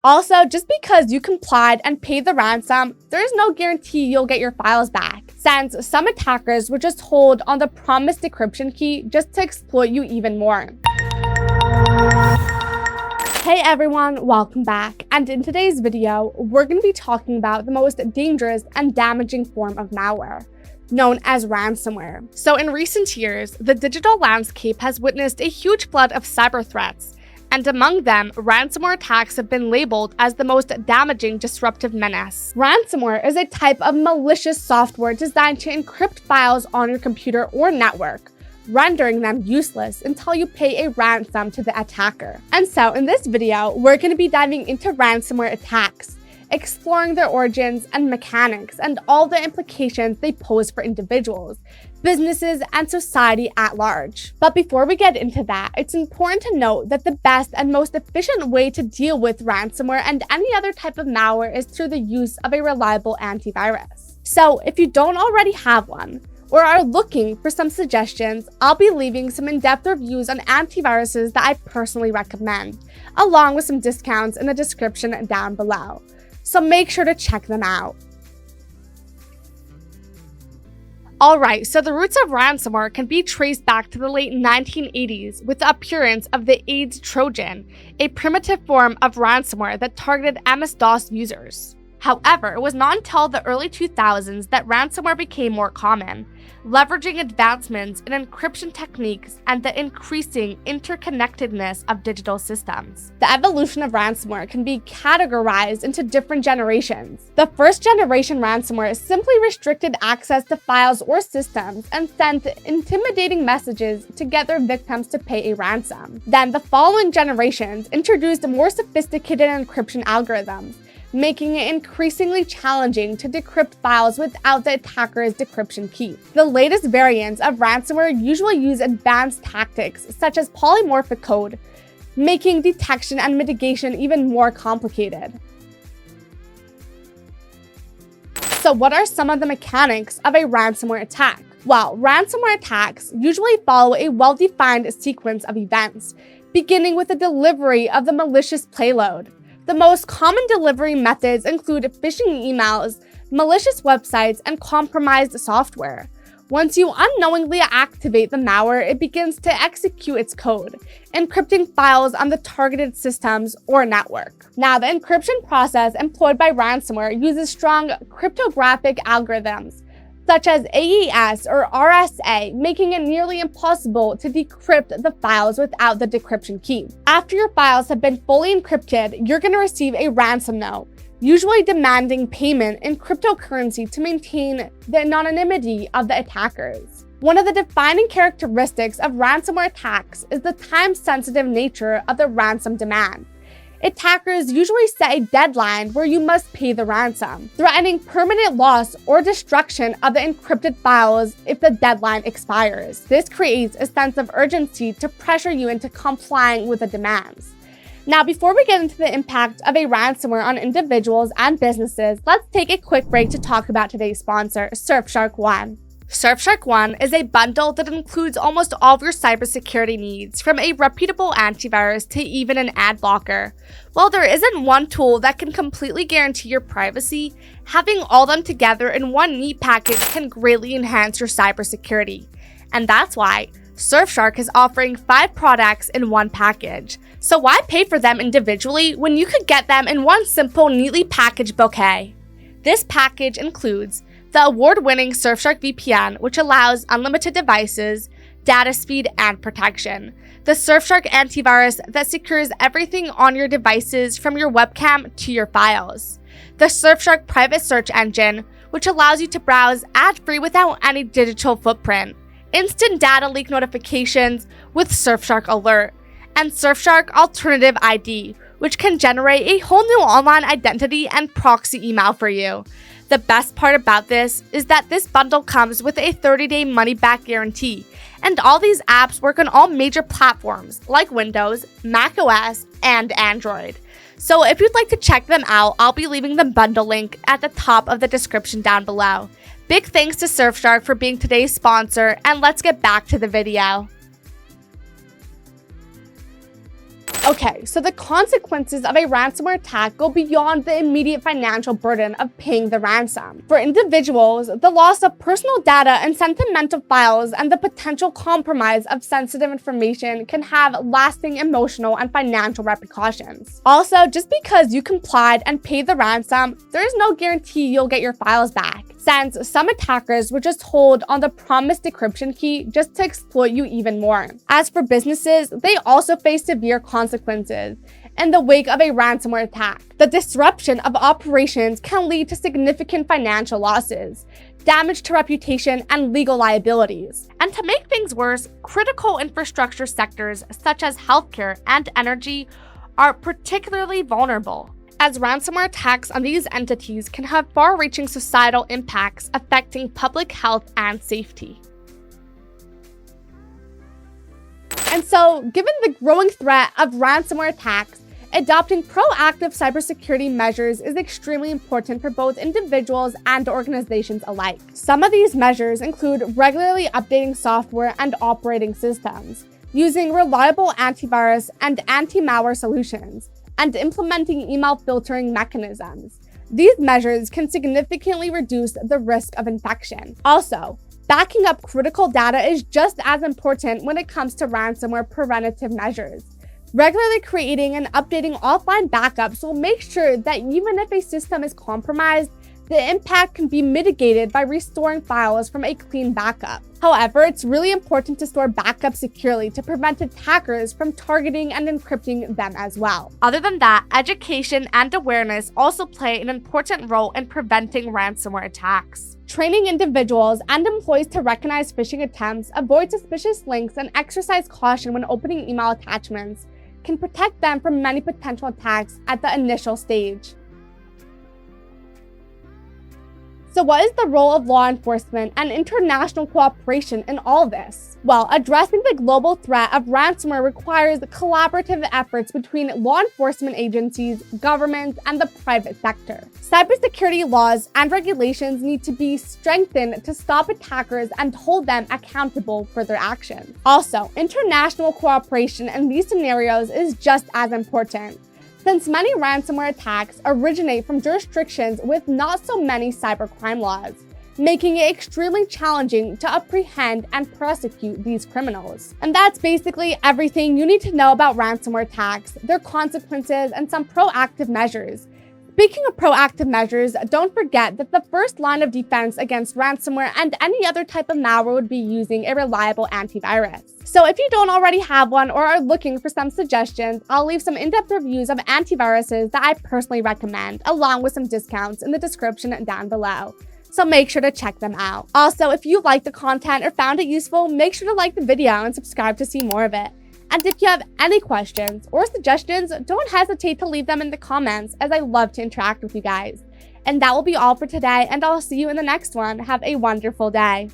Also, just because you complied and paid the ransom, there is no guarantee you'll get your files back, since some attackers would just hold on the promised decryption key just to exploit you even more. Hey everyone, welcome back, and in today's video, we're going to be talking about the most dangerous and damaging form of malware, known as ransomware. So in recent years, the digital landscape has witnessed a huge flood of cyber threats, and among them, ransomware attacks have been labeled as the most damaging disruptive menace. Ransomware is a type of malicious software designed to encrypt files on your computer or network, rendering them useless until you pay a ransom to the attacker. And so in this video, we're going to be diving into ransomware attacks, exploring their origins and mechanics and all the implications they pose for individuals, businesses, and society at large. But before we get into that, it's important to note that the best and most efficient way to deal with ransomware and any other type of malware is through the use of a reliable antivirus. So if you don't already have one, or are looking for some suggestions, I'll be leaving some in-depth reviews on antiviruses that I personally recommend, along with some discounts in the description down below. So make sure to check them out. Alright, so the roots of ransomware can be traced back to the late 1980s with the appearance of the AIDS Trojan, a primitive form of ransomware that targeted MS-DOS users. However, it was not until the early 2000s that ransomware became more common, leveraging advancements in encryption techniques and the increasing interconnectedness of digital systems. The evolution of ransomware can be categorized into different generations. The first generation ransomware simply restricted access to files or systems and sent intimidating messages to get their victims to pay a ransom. Then the following generations introduced more sophisticated encryption algorithms, making it increasingly challenging to decrypt files without the attacker's decryption key. The latest variants of ransomware usually use advanced tactics such as polymorphic code, making detection and mitigation even more complicated. So what are some of the mechanics of a ransomware attack? Well, ransomware attacks usually follow a well-defined sequence of events, beginning with the delivery of the malicious payload. The most common delivery methods include phishing emails, malicious websites, and compromised software. Once you unknowingly activate the malware, it begins to execute its code, encrypting files on the targeted systems or network. Now, the encryption process employed by ransomware uses strong cryptographic algorithms, such as AES or RSA, making it nearly impossible to decrypt the files without the decryption key. After your files have been fully encrypted, you're going to receive a ransom note, usually demanding payment in cryptocurrency to maintain the anonymity of the attackers. One of the defining characteristics of ransomware attacks is the time-sensitive nature of the ransom demand. Attackers usually set a deadline where you must pay the ransom, threatening permanent loss or destruction of the encrypted files if the deadline expires. This creates a sense of urgency to pressure you into complying with the demands. Now, before we get into the impact of a ransomware on individuals and businesses, let's take a quick break to talk about today's sponsor, Surfshark One. Surfshark One is a bundle that includes almost all of your cybersecurity needs, from a reputable antivirus to even an ad blocker. While there isn't one tool that can completely guarantee your privacy, having all them together in one neat package can greatly enhance your cybersecurity. And that's why Surfshark is offering 5 products in one package. So why pay for them individually when you could get them in one simple, neatly packaged bouquet? This package includes the award-winning Surfshark VPN, which allows unlimited devices, data speed, and protection. The Surfshark antivirus that secures everything on your devices from your webcam to your files. The Surfshark private search engine, which allows you to browse ad-free without any digital footprint. Instant data leak notifications with Surfshark Alert. And Surfshark Alternative ID, which can generate a whole new online identity and proxy email for you. The best part about this is that this bundle comes with a 30-day money-back guarantee, and all these apps work on all major platforms like Windows, macOS, and Android. So if you'd like to check them out, I'll be leaving the bundle link at the top of the description down below. Big thanks to Surfshark for being today's sponsor, and let's get back to the video. Okay, so the consequences of a ransomware attack go beyond the immediate financial burden of paying the ransom. For individuals, the loss of personal data and sentimental files and the potential compromise of sensitive information can have lasting emotional and financial repercussions. Also, just because you complied and paid the ransom, there is no guarantee you'll get your files back, since some attackers would just hold on the promised decryption key just to exploit you even more. As for businesses, they also face severe consequences in the wake of a ransomware attack. The disruption of operations can lead to significant financial losses, damage to reputation, and legal liabilities. And to make things worse, critical infrastructure sectors such as healthcare and energy are particularly vulnerable, as ransomware attacks on these entities can have far-reaching societal impacts affecting public health and safety. And so, given the growing threat of ransomware attacks, adopting proactive cybersecurity measures is extremely important for both individuals and organizations alike. Some of these measures include regularly updating software and operating systems, using reliable antivirus and anti-malware solutions, and implementing email filtering mechanisms. These measures can significantly reduce the risk of infection. Also, backing up critical data is just as important when it comes to ransomware preventative measures. Regularly creating and updating offline backups will make sure that even if a system is compromised, the impact can be mitigated by restoring files from a clean backup. However, it's really important to store backups securely to prevent attackers from targeting and encrypting them as well. Other than that, education and awareness also play an important role in preventing ransomware attacks. Training individuals and employees to recognize phishing attempts, avoid suspicious links, and exercise caution when opening email attachments can protect them from many potential attacks at the initial stage. So what is the role of law enforcement and international cooperation in all this? Well, addressing the global threat of ransomware requires collaborative efforts between law enforcement agencies, governments, and the private sector. Cybersecurity laws and regulations need to be strengthened to stop attackers and hold them accountable for their actions. Also, international cooperation in these scenarios is just as important, since many ransomware attacks originate from jurisdictions with not so many cybercrime laws, making it extremely challenging to apprehend and prosecute these criminals. And that's basically everything you need to know about ransomware attacks, their consequences, and some proactive measures. Speaking of proactive measures, don't forget that the first line of defense against ransomware and any other type of malware would be using a reliable antivirus. So if you don't already have one or are looking for some suggestions, I'll leave some in-depth reviews of antiviruses that I personally recommend, along with some discounts in the description down below. So make sure to check them out. Also, if you liked the content or found it useful, make sure to like the video and subscribe to see more of it. And if you have any questions or suggestions, don't hesitate to leave them in the comments, as I love to interact with you guys. And that will be all for today, and I'll see you in the next one. Have a wonderful day.